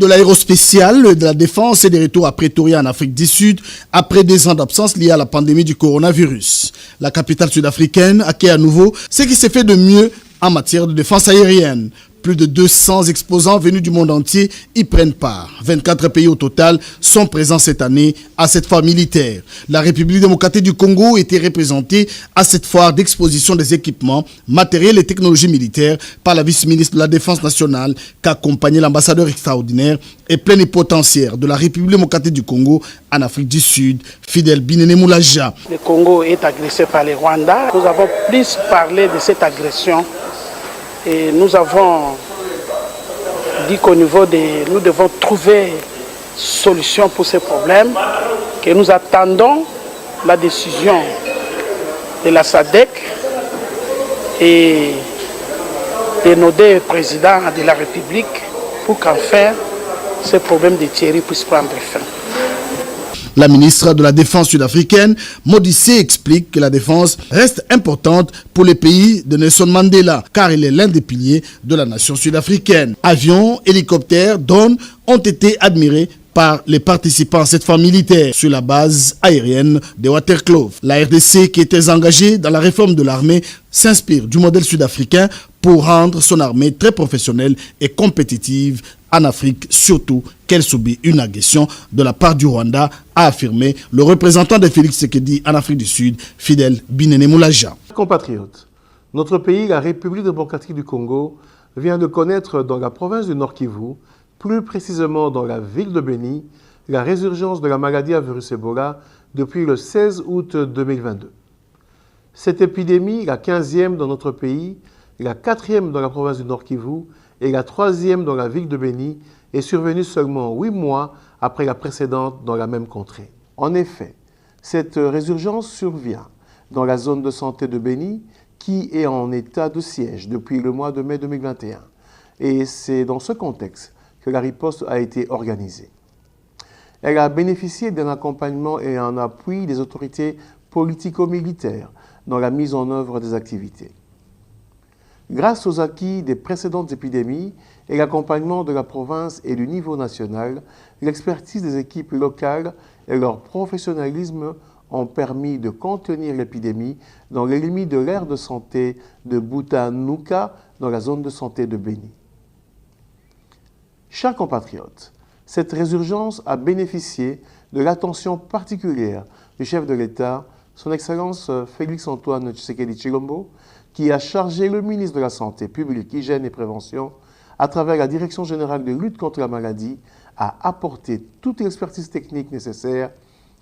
de l'aérospatiale, de la défense et des retours à Pretoria en Afrique du Sud après 2 ans d'absence liés à la pandémie du coronavirus. La capitale sud-africaine accueille à nouveau ce qui s'est fait de mieux en matière de défense aérienne. Plus de 200 exposants venus du monde entier y prennent part. 24 pays au total sont présents cette année à cette foire militaire. La République démocratique du Congo était représentée à cette foire d'exposition des équipements, matériels et technologies militaires par la vice-ministre de la Défense nationale qu'accompagnait l'ambassadeur extraordinaire et plénipotentiaire de la République démocratique du Congo en Afrique du Sud, Fidel Binene Moulaja. Le Congo est agressé par les Rwandais. Nous avons plus parlé de cette agression. Et nous avons dit qu'au niveau nous devons trouver solution pour ces problèmes, que nous attendons la décision de la SADC et de nos deux présidents de la République pour qu'enfin ces problèmes de Thierry puissent prendre fin. La ministre de la Défense sud-africaine, Modissé, explique que la défense reste importante pour les pays de Nelson Mandela, car il est l'un des piliers de la nation sud-africaine. Avions, hélicoptères, drones ont été admirés par les participants à cette foire militaire sur la base aérienne de Waterkloof. La RDC, qui était engagée dans la réforme de l'armée, s'inspire du modèle sud-africain pour rendre son armée très professionnelle et compétitive en Afrique, surtout qu'elle subit une agression de la part du Rwanda, a affirmé le représentant de Félix Tshisekedi en Afrique du Sud, Fidel Binene Moulaja. Compatriotes, notre pays, la République démocratique du Congo, vient de connaître dans la province du Nord Kivu, plus précisément dans la ville de Beni, la résurgence de la maladie à virus Ebola depuis le 16 août 2022. Cette épidémie, la 15e dans notre pays, la 4e dans la province du Nord Kivu et la 3e dans la ville de Beni, est survenue seulement 8 mois après la précédente dans la même contrée. En effet, cette résurgence survient dans la zone de santé de Beni, qui est en état de siège depuis le mois de mai 2021. Et c'est dans ce contexte que la riposte a été organisée. Elle a bénéficié d'un accompagnement et un appui des autorités politico-militaires dans la mise en œuvre des activités. Grâce aux acquis des précédentes épidémies et l'accompagnement de la province et du niveau national, l'expertise des équipes locales et leur professionnalisme ont permis de contenir l'épidémie dans les limites de l'aire de santé de Butanuka dans la zone de santé de Beni. Chers compatriotes, cette résurgence a bénéficié de l'attention particulière du chef de l'État, son Excellence Félix-Antoine Tshisekedi Tshilombo, qui a chargé le ministre de la Santé publique, Hygiène et Prévention, à travers la Direction générale de lutte contre la maladie, à apporter toute l'expertise technique nécessaire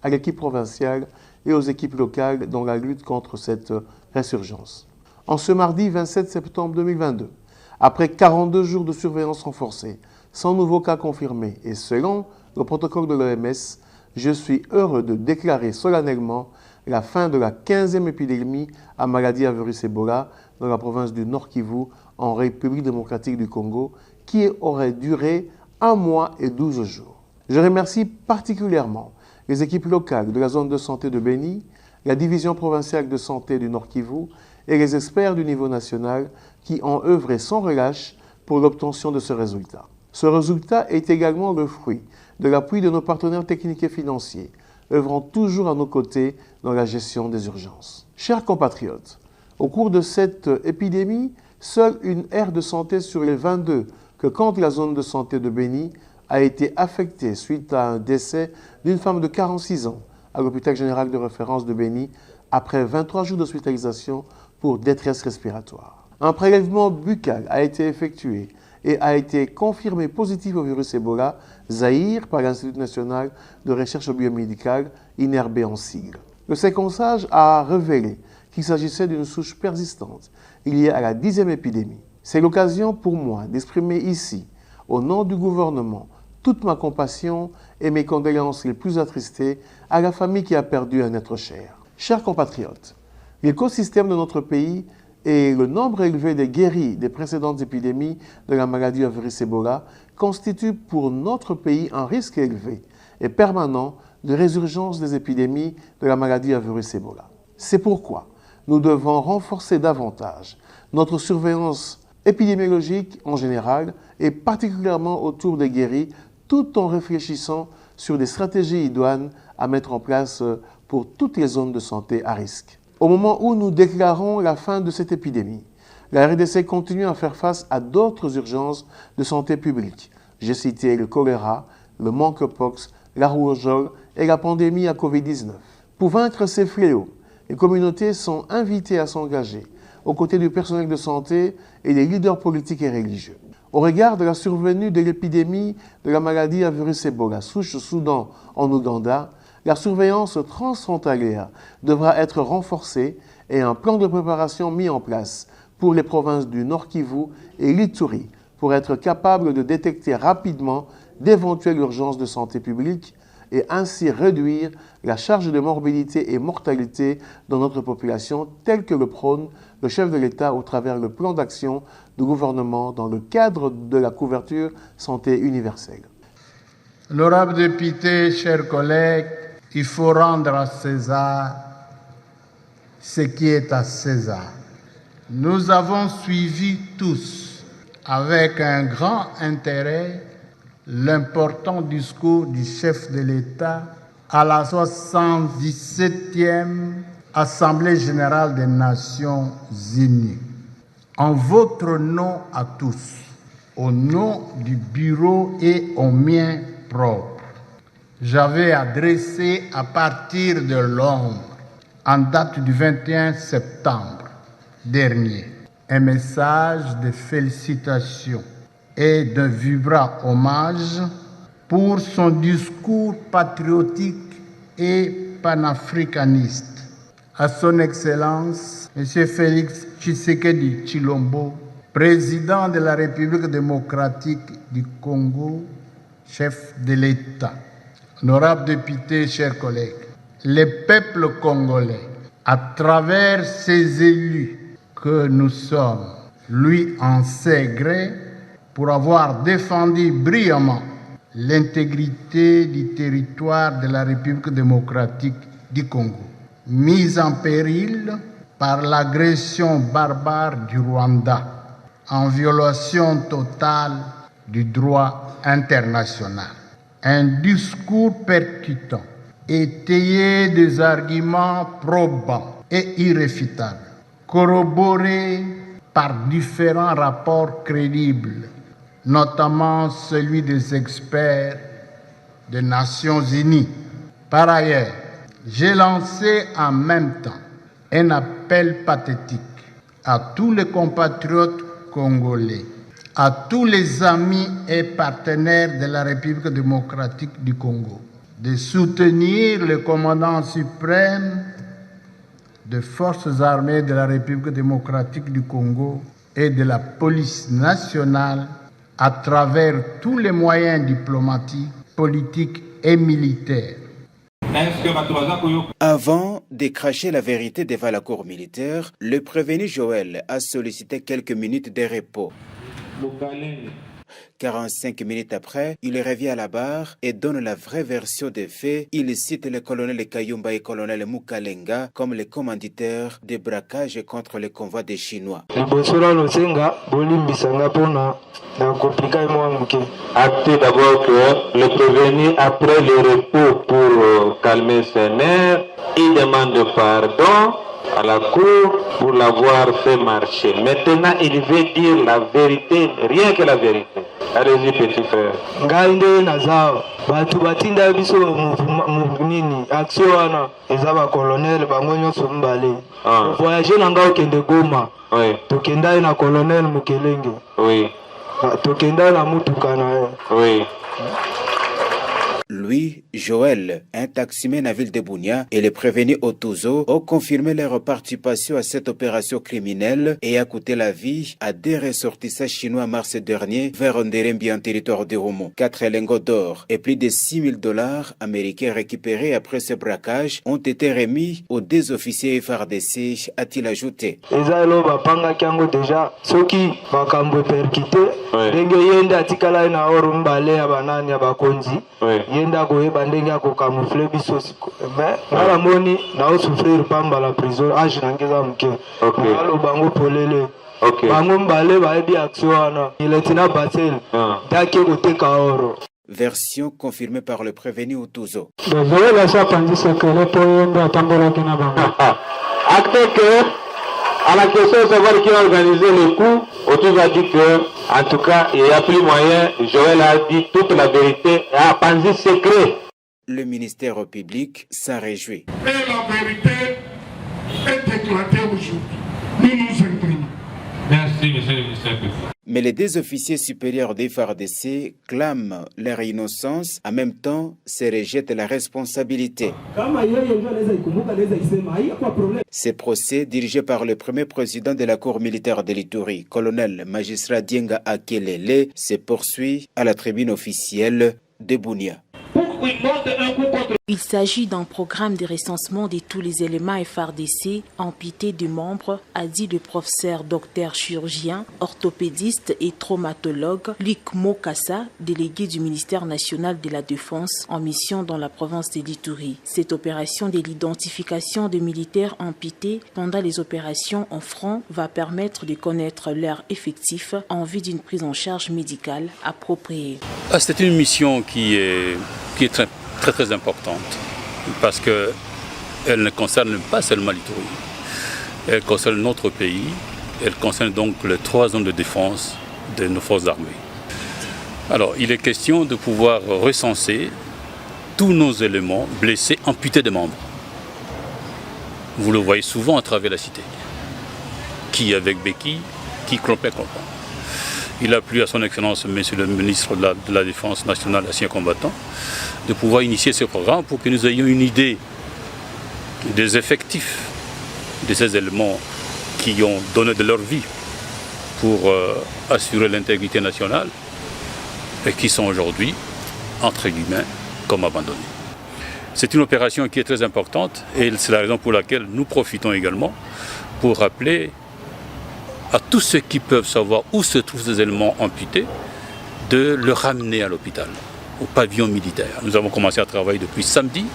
à l'équipe provinciale et aux équipes locales dans la lutte contre cette résurgence. En ce mardi 27 septembre 2022, après 42 jours de surveillance renforcée, sans nouveaux cas confirmés et selon le protocole de l'OMS, je suis heureux de déclarer solennellement la fin de la 15e épidémie à maladie à virus Ebola dans la province du Nord Kivu en République démocratique du Congo, qui aurait duré 1 mois et 12 jours. Je remercie particulièrement les équipes locales de la zone de santé de Beni, la division provinciale de santé du Nord Kivu et les experts du niveau national qui ont œuvré sans relâche pour l'obtention de ce résultat. Ce résultat est également le fruit de l'appui de nos partenaires techniques et financiers, œuvrant toujours à nos côtés dans la gestion des urgences. Chers compatriotes, au cours de cette épidémie, seule une aire de santé sur les 22 que compte la zone de santé de Beni a été affectée suite à un décès d'une femme de 46 ans à l'hôpital général de référence de Beni après 23 jours d'hospitalisation pour détresse respiratoire. Un prélèvement buccal a été effectué et a été confirmé positif au virus Ebola, Zaïre, par l'Institut national de recherche biomédicale, INRB en sigle. Le séquençage a révélé qu'il s'agissait d'une souche persistante liée à la 10e épidémie. C'est l'occasion pour moi d'exprimer ici, au nom du gouvernement, toute ma compassion et mes condoléances les plus attristées à la famille qui a perdu un être cher. Chers compatriotes, l'écosystème de notre pays et le nombre élevé des guéris des précédentes épidémies de la maladie à virus Ebola constituent pour notre pays un risque élevé et permanent de résurgence des épidémies de la maladie à virus Ebola. C'est pourquoi nous devons renforcer davantage notre surveillance épidémiologique en général et particulièrement autour des guéris, tout en réfléchissant sur des stratégies idoines à mettre en place pour toutes les zones de santé à risque. Au moment où nous déclarons la fin de cette épidémie, la RDC continue à faire face à d'autres urgences de santé publique. J'ai cité le choléra, le monkeypox, la rougeole et la pandémie à Covid-19. Pour vaincre ces fléaux, les communautés sont invitées à s'engager aux côtés du personnel de santé et des leaders politiques et religieux. Au regard de la survenue de l'épidémie de la maladie à virus Ebola, souche Soudan en Ouganda, la surveillance transfrontalière devra être renforcée et un plan de préparation mis en place pour les provinces du Nord Kivu et l'Ituri pour être capable de détecter rapidement d'éventuelles urgences de santé publique et ainsi réduire la charge de morbidité et mortalité dans notre population tel que le prône le chef de l'État au travers le plan d'action du gouvernement dans le cadre de la couverture santé universelle. Honorables députés, chers collègues, il faut rendre à César ce qui est à César. Nous avons suivi tous avec un grand intérêt l'important discours du chef de l'État à la 77e Assemblée générale des Nations Unies. En votre nom à tous, au nom du bureau et au mien propre, j'avais adressé à partir de Londres, en date du 21 septembre dernier, un message de félicitations et d'un vibrant hommage pour son discours patriotique et panafricaniste. À son Excellence, M. Félix Tshisekedi Tshilombo, président de la République démocratique du Congo, chef de l'État. Honorables députés, chers collègues, le peuple congolais, à travers ses élus que nous sommes, lui en sait gré pour avoir défendu brillamment l'intégrité du territoire de la République démocratique du Congo, mise en péril par l'agression barbare du Rwanda, en violation totale du droit international. Un discours percutant, étayé des arguments probants et irréfutables, corroborés par différents rapports crédibles, notamment celui des experts des Nations Unies. Par ailleurs, j'ai lancé en même temps un appel pathétique à tous les compatriotes congolais, à tous les amis et partenaires de la République démocratique du Congo, de soutenir le commandant suprême des forces armées de la République démocratique du Congo et de la police nationale à travers tous les moyens diplomatiques, politiques et militaires. Avant de cracher la vérité devant la cour militaire, le prévenu Joël a sollicité quelques minutes de repos. 45 minutes après, il revient à la barre et donne la vraie version des faits. Il cite le colonel Kayumba et le colonel Mukalenga comme les commanditaires des braquages contre le convoi des Chinois. Actez d'abord que le prévenu, après le repos pour calmer ses nerfs, il demande pardon à la cour pour l'avoir fait marcher. Maintenant, il veut dire la vérité, rien que la vérité. Allez-y, petit frère. Ngainde nazao batu batinda biso nini action wana ezaba colonel bango nyonso mbale voyager na ngao kende Goma. Oui. Tokenda na colonel Mukelenge. Oui. Tokenda na mutuka na. Oui. Lui, Joël, un taximan à ville de Bunia, et les prévenus Otuzo ont confirmé leur participation à cette opération criminelle et a coûté la vie à des ressortissants chinois mars dernier vers Nderembi en territoire de Romo. 4 lingots d'or et plus de $6,000 américains récupérés après ce braquage ont été remis aux 2 officiers FARDC, a-t-il ajouté. Ezalo bapanga kiango déjà soki bakambo perkité ndenge yenda tikala na orumbale abanani abakonzi. Yenda koyeba ndenge akokamufle biso mais ngala moni na souffrir pamba la prison age nangeza mke ngalo bango polele bango mbale bayebi action wana lieutenant Batel dake koteka oro. Version confirmée par le prévenu Outuzo. Acte que, à la question de savoir qui a organisé le coup, Outuzo a dit que, en tout cas, il n'y a plus moyen. Joël a dit toute la vérité et a pensé secret. Le ministère public s'en réjouit. Et la vérité est éclatée aujourd'hui. Nous nous imprimons. Merci, monsieur le ministère public. Mais les deux officiers supérieurs des FARDC clament leur innocence, en même temps se rejettent la responsabilité. Ces procès, dirigés par le premier président de la Cour militaire de l'Ituri, colonel magistrat Dienga Akelele, se poursuit à la tribune officielle de Bunia. Il s'agit d'un programme de recensement de tous les éléments FARDC amputés de membres, a dit le professeur docteur chirurgien, orthopédiste et traumatologue Luc Mokassa, délégué du ministère national de la Défense en mission dans la province de l'Ituri. Cette opération de l'identification des militaires amputés pendant les opérations en front va permettre de connaître leur effectif en vue d'une prise en charge médicale appropriée. C'est une mission qui est très importante parce qu'elle ne concerne pas seulement l'Ituri, elle concerne notre pays, elle concerne donc les 3 zones de défense de nos forces armées. Alors il est question de pouvoir recenser tous nos éléments blessés, amputés de membres. Vous le voyez souvent à travers la cité, qui avec béquille, qui clompait. Il a plu à son Excellence, Monsieur le ministre de la Défense nationale, ancien combattant, de pouvoir initier ce programme pour que nous ayons une idée des effectifs de ces éléments qui ont donné de leur vie pour assurer l'intégrité nationale et qui sont aujourd'hui, entre guillemets, comme abandonnés. C'est une opération qui est très importante et c'est la raison pour laquelle nous profitons également pour rappeler à tous ceux qui peuvent savoir où se trouvent ces éléments amputés, de le ramener à l'hôpital, au pavillon militaire. Nous avons commencé à travailler depuis samedi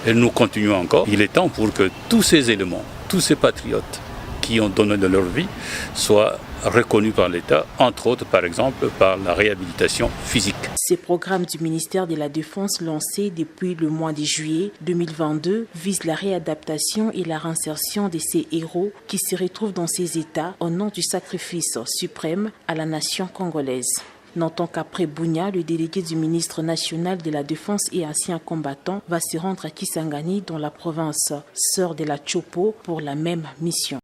et nous continuons encore. Il est temps pour que tous ces éléments, tous ces patriotes qui ont donné de leur vie soient reconnus par l'État, entre autres par exemple par la réhabilitation physique. Ces programmes du ministère de la Défense lancés depuis le mois de juillet 2022 visent la réadaptation et la réinsertion de ces héros qui se retrouvent dans ces états au nom du sacrifice suprême à la nation congolaise. Notons qu'après Bunia, le délégué du ministre national de la Défense et ancien combattant va se rendre à Kisangani dans la province sœur de la Chopo pour la même mission.